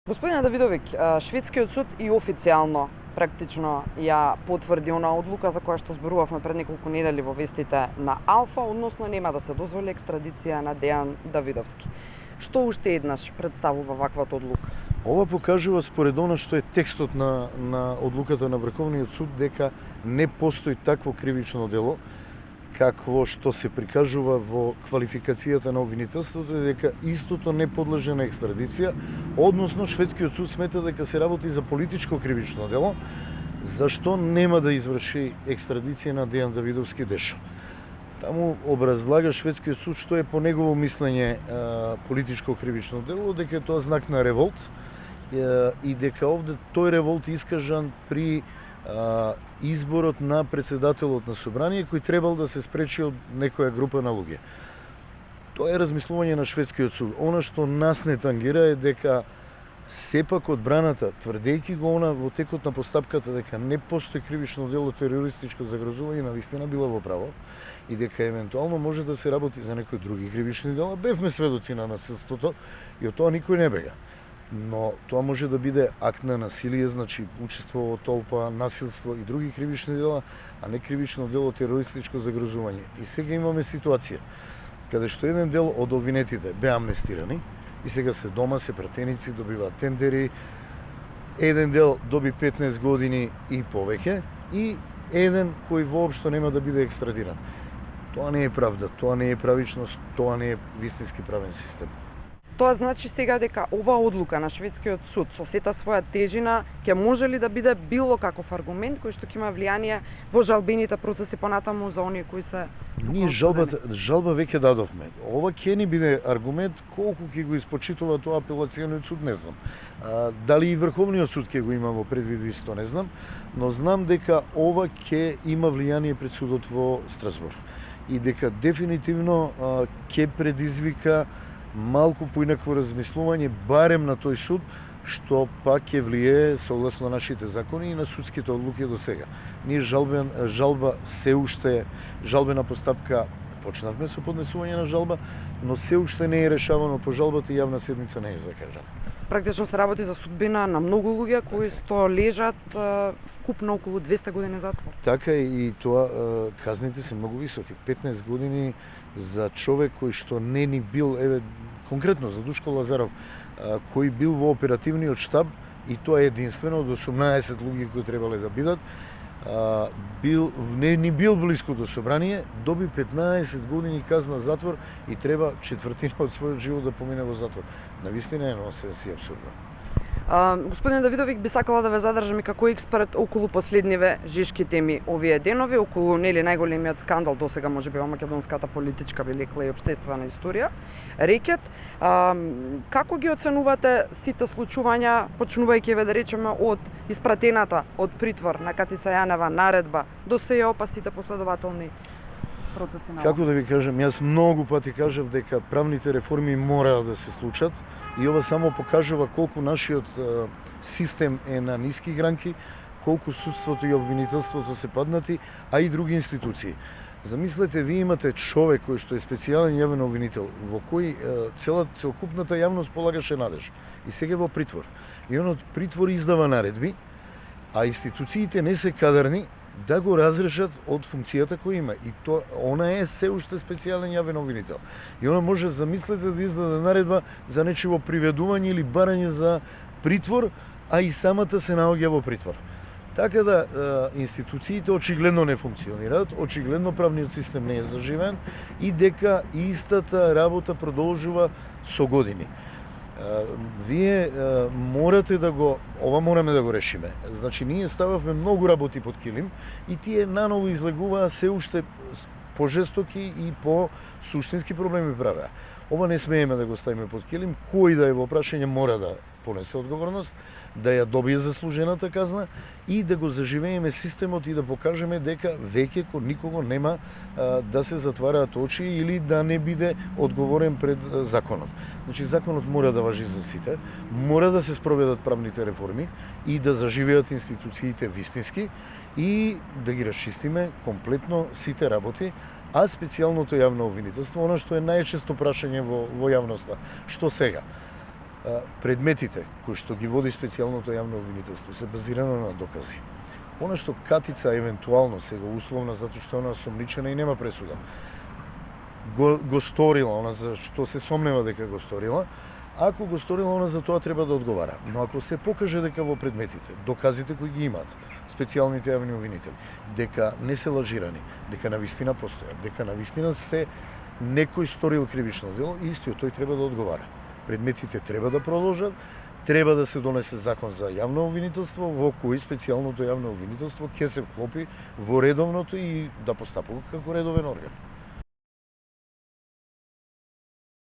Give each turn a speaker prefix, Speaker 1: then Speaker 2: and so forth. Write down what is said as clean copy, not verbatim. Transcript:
Speaker 1: Господине Давидовиќ, шведскиот суд и официјално практично ја потврди она одлука за која што зборувавме пред неколку недели во вестите на Алфа, односно нема да се дозволи екстрадиција на Дејан Давидовски. Што уште еднаш представува ваквата одлука?
Speaker 2: Ова покажува според она што е текстот на одлуката на Врховниот суд дека не постои такво кривично дело какво што се прикажува во квалификацијата на обвинителството е дека истото не подлежи на екстрадиција, односно шведскиот суд смета дека се работи за политичко кривично дело, зашто нема да изврши екстрадиција на Дејан Давидовски Дешо. Таму образлага шведскиот суд што е по негово мислење политичко кривично дело, дека е тоа знак на револт и дека овде тој револт искажан при изборот на председателот на собрание кој требал да се спречи од некоја група на луѓе. Тоа е размислување на шведскиот суд. Она што нас не тангира е дека сепак одбраната, тврдејќи го она во текот на постапката дека не постои кривично дело терористичко загрозување, навистина била во право и дека евентуално може да се работи за некои други кривични дела. Бевме сведоци на насилството и од тоа никој не бега. Но тоа може да биде акт на насилие, значи учество во толпа, насилство и други кривични дела, а не кривично дело терористичко загрозување. И сега имаме ситуација каде што еден дел од обвинетите беа амнестирани и сега се дома, се пратеници, добиваат тендери, еден дел доби 15 години и повеќе и еден кој воопшто нема да биде екстрадиран. Тоа не е правда, тоа не е правичност, тоа не е вистински правен систем.
Speaker 1: Тоа значи сега дека оваа одлука на шведскиот суд со сета своја тежина ќе може ли да биде било каков аргумент кој што ќе има влијание во жалбените процеси понатаму за оние кои се
Speaker 2: Ние жалба веќе дадовме. Ова ќе ни биде аргумент, колку ќе го испочитува тоа апелацијниот суд, не знам. Дали и Врховниот суд ќе го има во предвиди исто, не знам, но знам дека ова ќе има влијание пред судот во Страсбург и дека дефинитивно ќе предизвика малку поинакво размислување барем на тој суд, што пак ќе влие согласно нашите закони и на судските одлуки до сега. Ние жалба се уште, жалбена постапка почнавме со поднесување на жалба, но се уште не е решавано по жалбата и јавна седница не е закажана.
Speaker 1: Практично се работи за судбина на многу луѓе кои што лежат вкупно околу 200 години затвор.
Speaker 2: Така и тоа казните се многу високи. 15 години за човек кој што не ни бил, конкретно за Душко Лазаров, кој бил во оперативниот штаб и тоа е единствено од 18 луѓе кои требале да бидат, не ни бил блиску до собрание, доби 15 години казна затвор и треба четвртина од својот живот да помине во затвор. Навистина е нонсенс и апсурдно.
Speaker 1: Господин Давидовиќ, би сакала да ве задржам и како експерт околу последниве жешки теми овие денови, околу најголемиот скандал досега можеби во македонската политичка, би рекла, и општествена историја. Рекет, како ги оценувате сите случувања, почнувајќи да речеме од испратената од притвор на Катица Јанева наредба до СЕОП сите последователни процеси на...
Speaker 2: Како да ви кажам, јас многу пати кажав дека правните реформи мора да се случат и ова само покажува колку нашиот систем е на ниски гранки, колку судството и обвинителството се паднати, а и други институции. Замислете, вие имате човек кој што е специјален јавен обвинител, во кој целокупната јавност полагаше надеж и сега во притвор. И он од притвор издава наредби, а институциите не се кадарни да го разрешат од функцијата која има. И она е се уште специјален јавен обвинител. И она може, замислете, да издаде наредба за нечиво приведување или барање за притвор, а и самата се наоѓа во притвор. Така да институциите очигледно не функционираат, очигледно правниот систем не е заживен и дека истата работа продолжува со години. Вие морате да ова мораме да го решиме. Значи, ние стававме многу работи под килим и тие наново излегуваа се уште пожестоки и по суштински проблеми правеа. Ова не смееме да го ставиме под килим. Кој да е во прашање мора да понесе одговорност, да ја добие заслужената казна и да го заживееме системот и да покажеме дека веќе кон никого нема да се затвараат очи или да не биде одговорен пред законот. Значи, законот мора да важи за сите, мора да се спроведат правните реформи и да заживеат институциите вистински и да ги расчистиме комплетно сите работи, а специјалното јавно обвинителство, она што е најчесто прашање во јавноста. Што сега? предметите кои што ги води специјалното јавно обвинителство се базирано на докази. Она што Катица евентуално сега условно затоа што она сомничена и нема пресуда, го сторила, она за што се сомнева дека го сторила, ако го сторила, она за тоа треба да одговара. Но ако се покаже дека во предметите, доказите кои ги имаат специјалните јавни обвинители, дека не се лажирани, дека навистина постојат, дека навистина се некој сторил кривично дело, истиот тој треба да одговара. Предметите треба да продолжат, треба да се донесе закон за јавно обвинителство, во кој специјалното јавно обвинителство ќе се вклопи во редовното и да постапува како редовен орган.